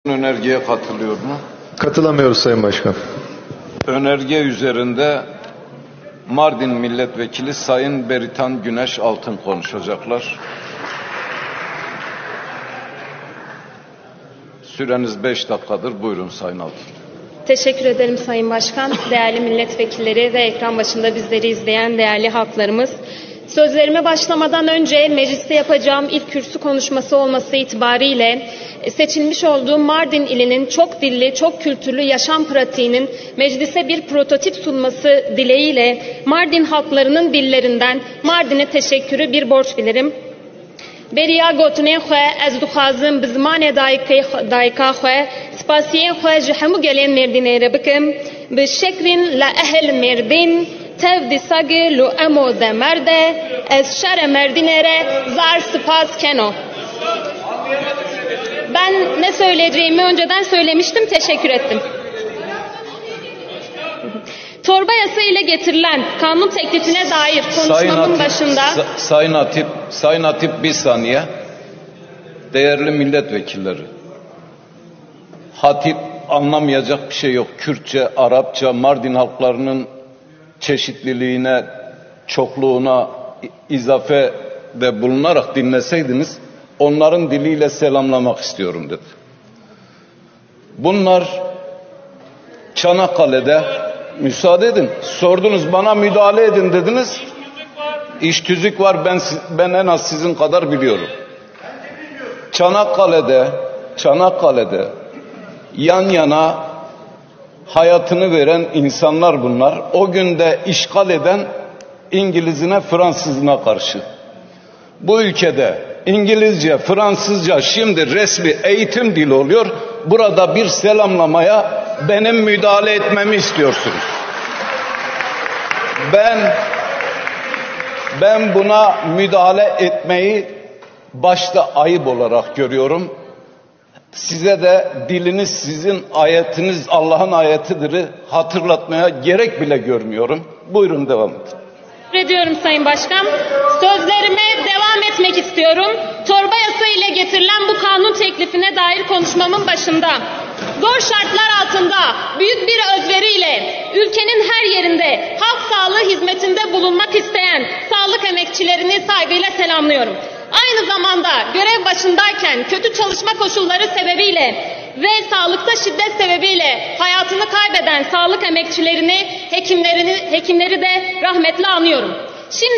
Önergeye katılıyor mu? Katılamıyoruz Sayın Başkan. Önerge üzerinde Mardin Milletvekili Sayın Beritan Güneş Altın konuşacaklar. Süreniz 5 dakikadır. Buyurun Sayın Altın. Teşekkür ederim Sayın Başkan, değerli milletvekilleri ve ekran başında bizleri izleyen değerli halklarımız. Sözlerime başlamadan önce mecliste yapacağım ilk kürsü konuşması olması itibariyle seçilmiş olduğum Mardin ilinin çok dilli, çok kültürlü yaşam pratiğinin meclise bir prototip sunması dileğiyle Mardin halklarının dillerinden Mardin'e teşekkürü bir borç bilirim. Beriya gotunên xwe ez dixwazim bi zimanê dayika xwe spasiyên xwe ji hemû gelên Mêrdînê re bikim bi şekrîn li ehil Mêrdîn tev dîsagê lu emo de merde ez şerê Mêrdînê re zar spas keno. Ben ne söyleyeceğimi önceden söylemiştim, teşekkür ettim. Torba yasa ile getirilen kanun teklifine dair konuşmamın başında... Sayın Hatip bir saniye. Değerli milletvekilleri. Hatip anlamayacak bir şey yok. Kürtçe, Arapça, Mardin halklarının çeşitliliğine, çokluğuna izafe de bulunarak dinleseydiniz, onların diliyle selamlamak istiyorum dedi. Bunlar Çanakkale'de, müsaade edin, sordunuz bana müdahale edin dediniz. İş tüzük var, ben en az sizin kadar biliyorum. Çanakkale'de yan yana hayatını veren insanlar bunlar. O günde işgal eden İngilizine, Fransızına karşı. Bu ülkede İngilizce, Fransızca şimdi resmi eğitim dili oluyor. Burada bir selamlamaya benim müdahale etmemi istiyorsunuz. Ben buna müdahale etmeyi başta ayıp olarak görüyorum. Size de diliniz sizin ayetiniz Allah'ın ayetidir hatırlatmaya gerek bile görmüyorum. Buyurun devam edin. Teşekkür ediyorum Sayın Başkan. Sözlerime devam etmek istiyorum. Torba yasa ile getirilen bu kanun teklifine dair konuşmamın başında zor şartlar altında büyük bir özveriyle ülkenin her yerinde halk sağlığı hizmetinde bulunmak isteyen sağlık emekçilerini saygıyla selamlıyorum. Aynı zamanda görev başındayken kötü çalışma koşulları sebebiyle ve sağlıkta şiddet sebebiyle hayatını kaybeden sağlık emekçilerini, hekimleri de rahmetle anıyorum. Şimdi